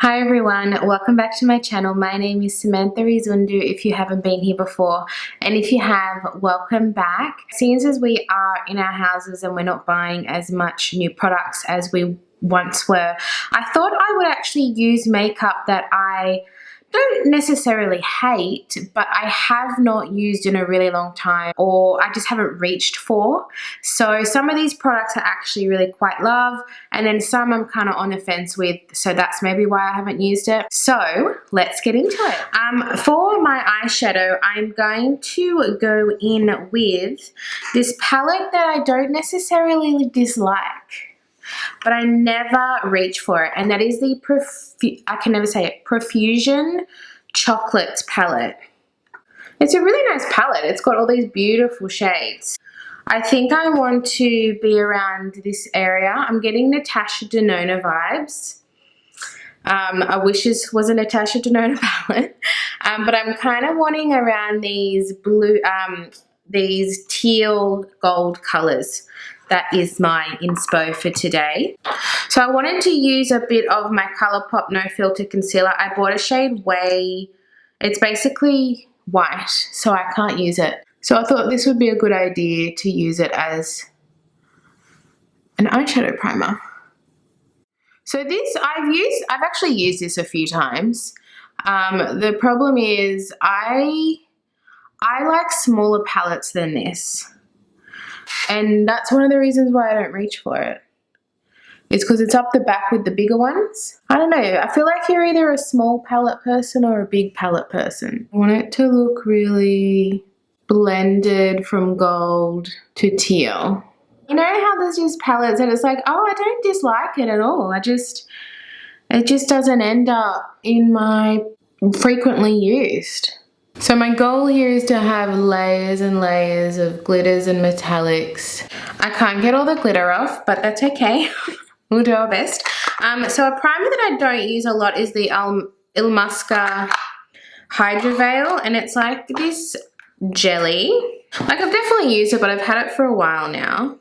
Hi everyone, welcome back to my channel. My name is Samantha Izundu if you haven't been here before, and if you have, welcome back. Since as we are in our houses and we're not buying as much new products as we once were, I thought I would actually use makeup that I don't necessarily hate, but I have not used in a really long time, or I just haven't reached for. So some of these products I actually really quite love, and then some I'm kind of on the fence with, so that's maybe why I haven't used it. So let's get into it. For my eyeshadow, I'm going to go in with this palette that I don't necessarily dislike, but I never reach for it, and that is the I can never say it, Profusion Chocolates palette. It's a really nice palette. It's got all these beautiful shades. I think I want to be around this area. I'm getting Natasha Denona vibes. I wish this was a Natasha Denona palette, but I'm kind of wanting around these blue, these teal gold colors. That is my inspo for today. So I wanted to use a bit of my Colourpop No Filter Concealer. I bought a shade Way. It's basically white, so I can't use it. So I thought this would be a good idea to use it as an eyeshadow primer. So this, I've actually used this a few times. The problem is I like smaller palettes than this. And that's one of the reasons why I don't reach for it. It's because it's up the back with the bigger ones. I don't know, I feel like you're either a small palette person or a big palette person. I want it to look really blended from gold to teal. You know how there's just palettes and it's like, oh, I don't dislike it at all. It just doesn't end up in my frequently used. So my goal here is to have layers and layers of glitters and metallics. I can't get all the glitter off, but that's okay. We'll do our best. So a primer that I don't use a lot is the Illamasqua Hydra Veil, and it's like this jelly. Like, I've definitely used it, but I've had it for a while now.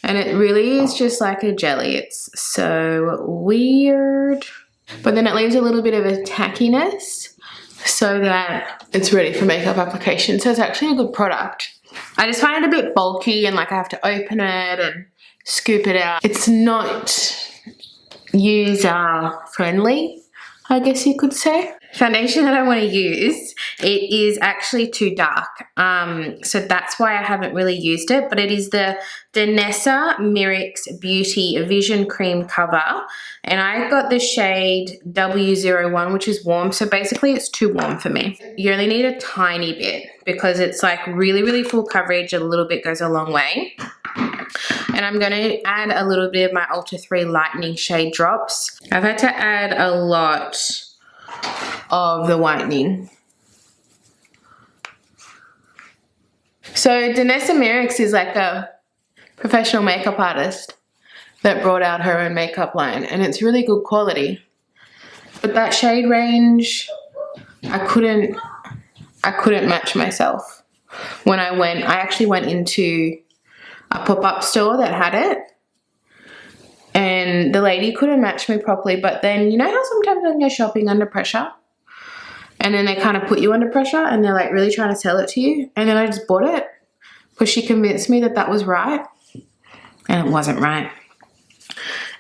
And it really is just like a jelly. It's so weird. But then it leaves a little bit of a tackiness, so that it's ready for makeup application. So it's actually a good product. I just find it a bit bulky and like I have to open it and scoop it out. It's not user friendly, I guess you could say. Foundation that I want to use, it is actually too dark. So that's why I haven't really used it, but it is the Danessa Myricks Beauty Vision Cream Cover. And I got the shade W01, which is warm. So basically it's too warm for me. You only need a tiny bit because it's like really, really full coverage. A little bit goes a long way. And I'm going to add a little bit of my Ultra 3 Lightening Shade Drops. I've had to add a lot of the whitening. So Danessa Myricks is like a professional makeup artist that brought out her own makeup line, and it's really good quality. But that shade range, I couldn't match myself. When I actually went into a pop-up store that had it, and the lady couldn't match me properly. But then, you know how sometimes when you're shopping under pressure, and then they kind of put you under pressure and they're like really trying to sell it to you, and then I just bought it because she convinced me that that was right, and it wasn't right.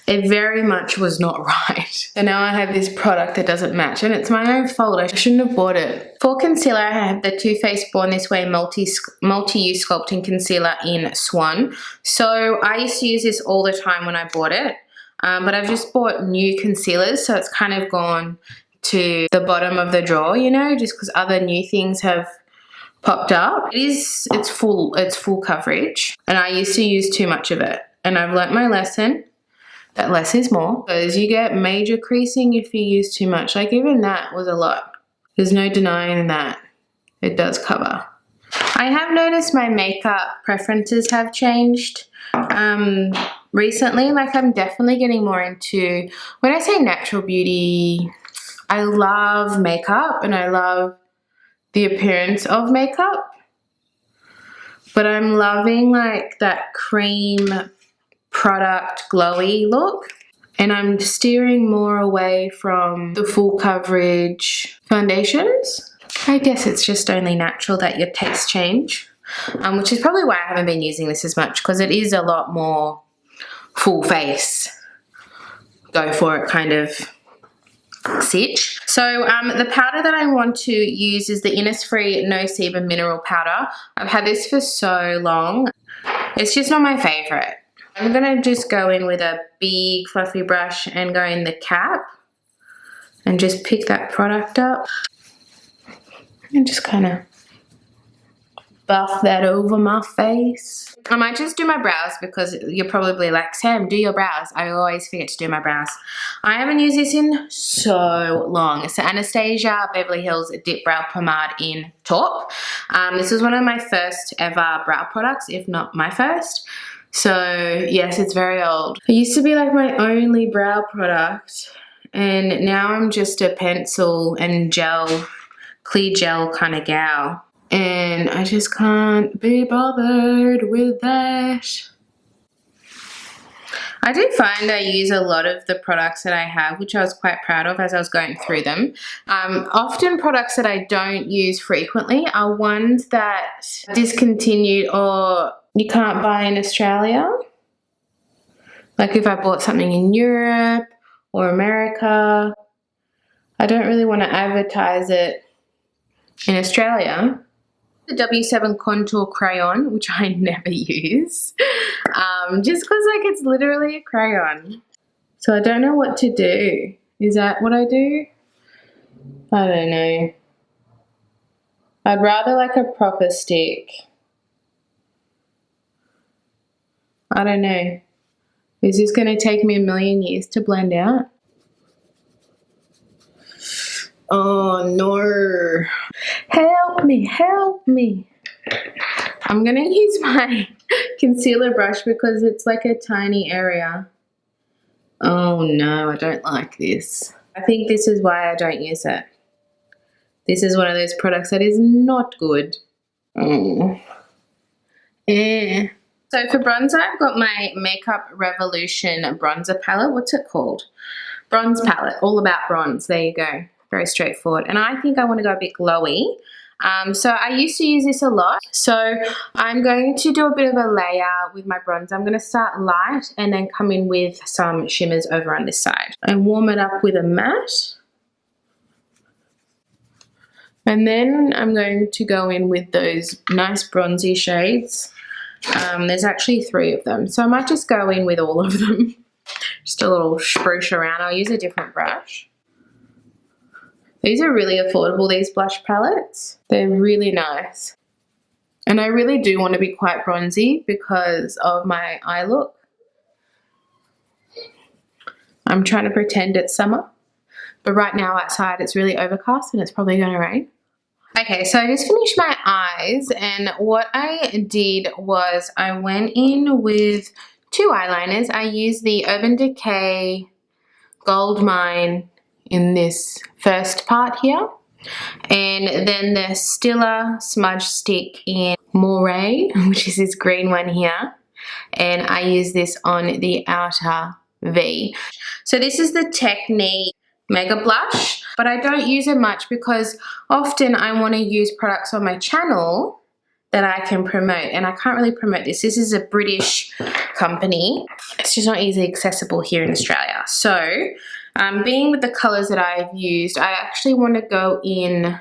It very much was not right. And now I have this product that doesn't match, and it's my own fault. I shouldn't have bought it. For concealer, I have the Too Faced Born This Way multi-use sculpting concealer in Swan. So I used to use this all the time when I bought it, but I've just bought new concealers, so it's kind of gone to the bottom of the drawer, you know, just because other new things have popped up. It's full coverage, and I used to use too much of it, and I've learnt my lesson that less is more, because you get major creasing if you use too much. Like, even that was a lot. There's no denying that it does cover. I have noticed my makeup preferences have changed recently. Like, I'm definitely getting more into, when I say natural beauty, I love makeup and I love the appearance of makeup, but I'm loving like that cream product glowy look. And I'm steering more away from the full coverage foundations. I guess it's just only natural that your tastes change, which is probably why I haven't been using this as much, because it is a lot more full face, go for it kind of sitch. So the powder that I want to use is the Innisfree No Sebum Mineral Powder. I've had this for so long. It's just not my favorite. I'm going to just go in with a big fluffy brush and go in the cap and just pick that product up and just kind of buff that over my face. I might just do my brows because you're probably like, Sam, do your brows. I always forget to do my brows. I haven't used this in so long. It's the Anastasia Beverly Hills Dip Brow Pomade in Taupe. This was one of my first ever brow products, if not my first. So yes, it's very old. It used to be like my only brow product, and now I'm just a pencil and gel, clear gel kind of gal. And I just can't be bothered with that. I do find I use a lot of the products that I have, which I was quite proud of as I was going through them. Often products that I don't use frequently are ones that discontinued or you can't buy in Australia. Like if I bought something in Europe or America, I don't really want to advertise it in Australia. The W7 Contour Crayon, which I never use, just because like it's literally a crayon. So I don't know what to do. Is that what I do? I don't know. I'd rather like a proper stick. I don't know. Is this going to take me a million years to blend out? Oh no. Help me, help me. I'm going to use my concealer brush because it's like a tiny area. Oh no, I don't like this. I think this is why I don't use it. This is one of those products that is not good. Oh. Yeah. So for bronzer, I've got my Makeup Revolution bronzer palette. What's it called? Bronze palette. All about bronze. There you go. Very straightforward. And I think I want to go a bit glowy. So I used to use this a lot. So I'm going to do a bit of a layer with my bronzer. I'm going to start light and then come in with some shimmers over on this side. And warm it up with a matte. And then I'm going to go in with those nice bronzy shades. There's actually 3 of them. So I might just go in with all of them. Just a little spruce around. I'll use a different brush. These are really affordable, these blush palettes. They're really nice. And I really do want to be quite bronzy because of my eye look. I'm trying to pretend it's summer. But right now outside it's really overcast and it's probably going to rain. Okay, so I just finished my eyes, and what I did was I went in with 2 eyeliners. I used the Urban Decay Goldmine in this first part here, and then the Stila Smudge Stick in Moray, which is this green one here, and I use this on the outer V. So this is the Technic Mega Blush, but I don't use it much because often I want to use products on my channel that I can promote, and I can't really promote this. This is a British company. It's just not easily accessible here in Australia. So being with the colors that I've used, I actually want to go in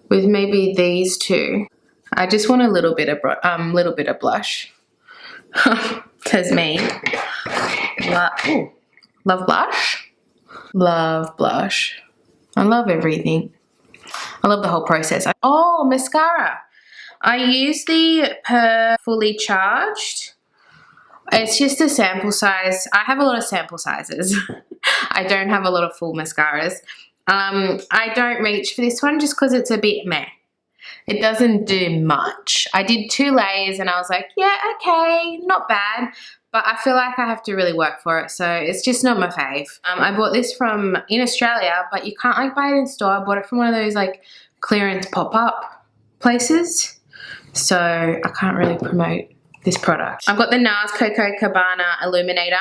with maybe these 2. I just want a little bit of blush. Says me. Love blush. Love blush. I love everything. I love the whole process. Oh, mascara. I use the Fully Charged. It's just a sample size. I have a lot of sample sizes. I don't have a lot of full mascaras. I don't reach for this one just because it's a bit meh. It doesn't do much. I did 2 layers and I was like, yeah, okay, not bad. But I feel like I have to really work for it, so it's just not my fave. I bought this from in Australia, but you can't like buy it in store. I bought it from one of those like clearance pop-up places, so I can't really promote this product. I've got the Nars Copacabana Illuminator.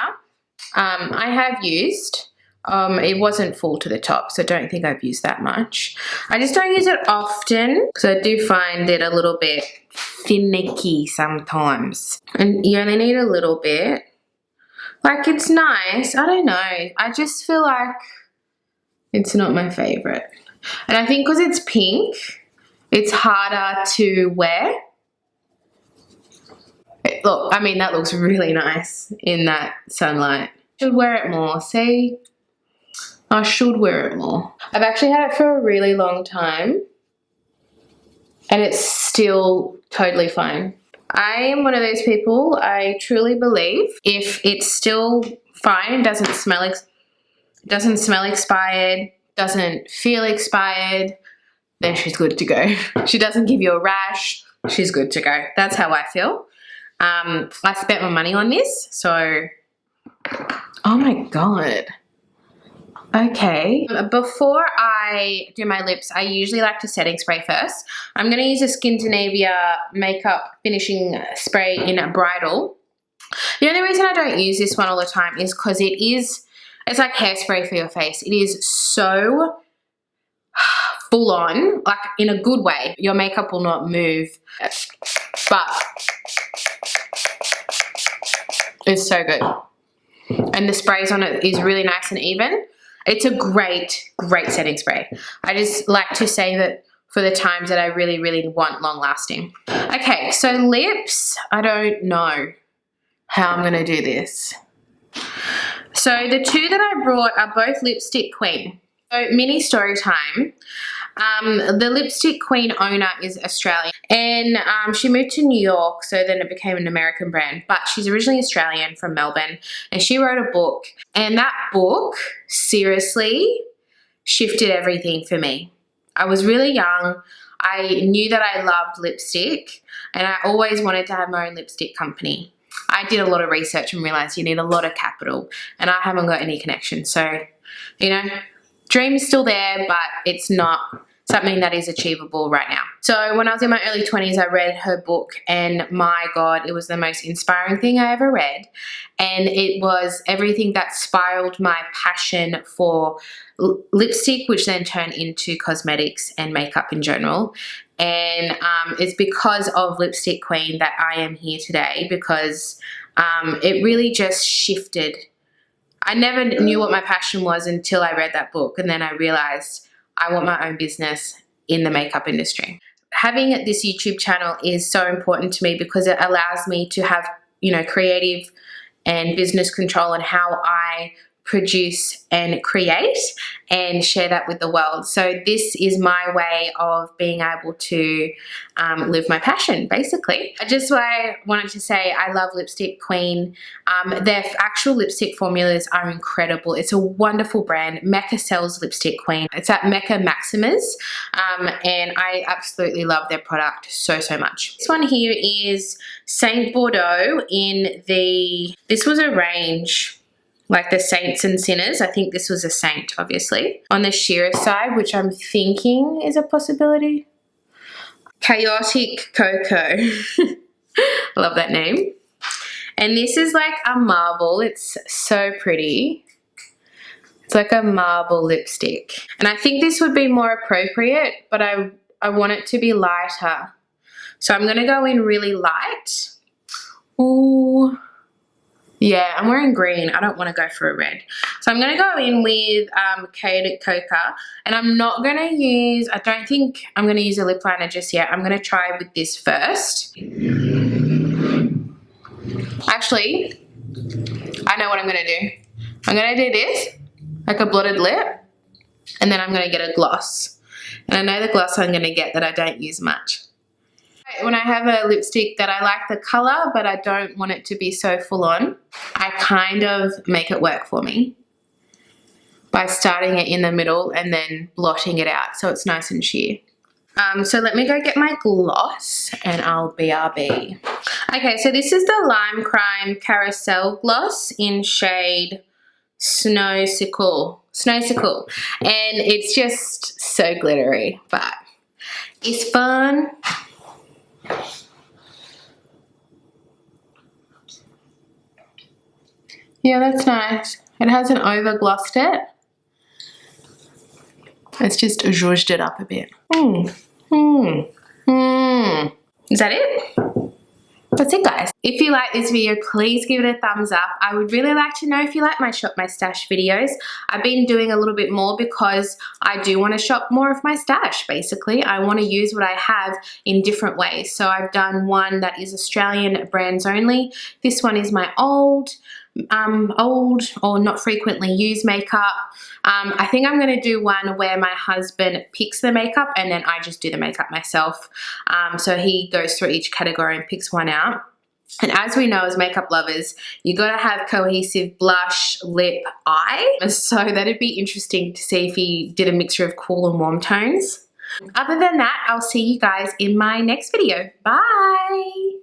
I have used. It wasn't full to the top, so I don't think I've used that much. I just don't use it often because I do find it a little bit finicky sometimes. And you only need a little bit. Like, it's nice. I don't know. I just feel like it's not my favorite. And I think because it's pink, it's harder to wear. Look, I mean, that looks really nice in that sunlight. Should wear it more, see? I should wear it more. I've actually had it for a really long time and it's still totally fine. I am one of those people, I truly believe if it's still fine, doesn't smell expired, doesn't feel expired, then she's good to go. She doesn't give you a rash, she's good to go. That's how I feel. I spent my money on this, so, oh my God. Okay, before I do my lips, I usually like to setting spray first. I'm going to use a Skindinavia makeup finishing spray in Bridal. The only reason I don't use this one all the time is because it's like hairspray for your face. It is so full on, like in a good way. Your makeup will not move, but it's so good. And the sprays on it is really nice and even. It's a great setting spray. I just like to save it for the times that I really, really want long lasting. Okay, so lips, I don't know how I'm gonna do this. So the two that I brought are both Lipstick Queen. So mini story time. The Lipstick Queen owner is Australian and she moved to New York, so then it became an American brand, but she's originally Australian from Melbourne and she wrote a book, and that book seriously shifted everything for me. I was really young. I knew that I loved lipstick and I always wanted to have my own lipstick company. I did a lot of research and realized you need a lot of capital and I haven't got any connections, so you know, dream is still there, but it's not something that is achievable right now. So when I was in my early 20s, I read her book and my God, it was the most inspiring thing I ever read. And it was everything that spiraled my passion for lipstick, which then turned into cosmetics and makeup in general. And it's because of Lipstick Queen that I am here today, because it really just shifted. I never knew what my passion was until I read that book, and then I realized I want my own business in the makeup industry. Having this YouTube channel is so important to me because it allows me to have, you know, creative and business control on how I produce and create and share that with the world. So this is my way of being able to live my passion, basically. Just what I wanted to say, I love Lipstick Queen. Their actual lipstick formulas are incredible. It's a wonderful brand. Mecca sells Lipstick Queen. It's at Mecca Maximus, and I absolutely love their product so much. This one here is Saint Bordeaux in the, this was a range, like the Saints and Sinners. I think this was a Saint, obviously. On the sheerer side, which I'm thinking is a possibility. Chaotic Cocoa. I love that name. And this is like a marble. It's so pretty. It's like a marble lipstick. And I think this would be more appropriate, but I want it to be lighter. So I'm gonna go in really light. Ooh. Yeah, I'm wearing green. I don't want to go for a red. So I'm going to go in with Chaotic Cocoa. And I'm not going to use, I don't think I'm going to use a lip liner just yet. I'm going to try with this first. Actually, I know what I'm going to do. I'm going to do this, like a blotted lip. And then I'm going to get a gloss. And I know the gloss I'm going to get that I don't use much. When I have a lipstick that I like the colour but I don't want it to be so full on, I kind of make it work for me by starting it in the middle and then blotting it out so it's nice and sheer. So let me go get my gloss and I'll BRB. Okay, so this is the Lime Crime Carousel Gloss in shade Snowsicle. And it's just so glittery, but it's fun. Yeah, that's nice. It hasn't over glossed it. It's just zhuzhed it up a bit. Is that it? That's it, guys. If you like this video, please give it a thumbs up. I would really like to know if you like my shop my stash videos. I've been doing a little bit more because I do want to shop more of my stash, basically. I want to use what I have in different ways. So I've done one that is Australian brands only. This one is my old or not frequently used makeup. I think I'm going to do one where my husband picks the makeup and then I just do the makeup myself. So he goes through each category and picks one out. And as we know as makeup lovers, you got to have cohesive blush, lip, eye. So that'd be interesting to see if he did a mixture of cool and warm tones. Other than that, I'll see you guys in my next video. Bye!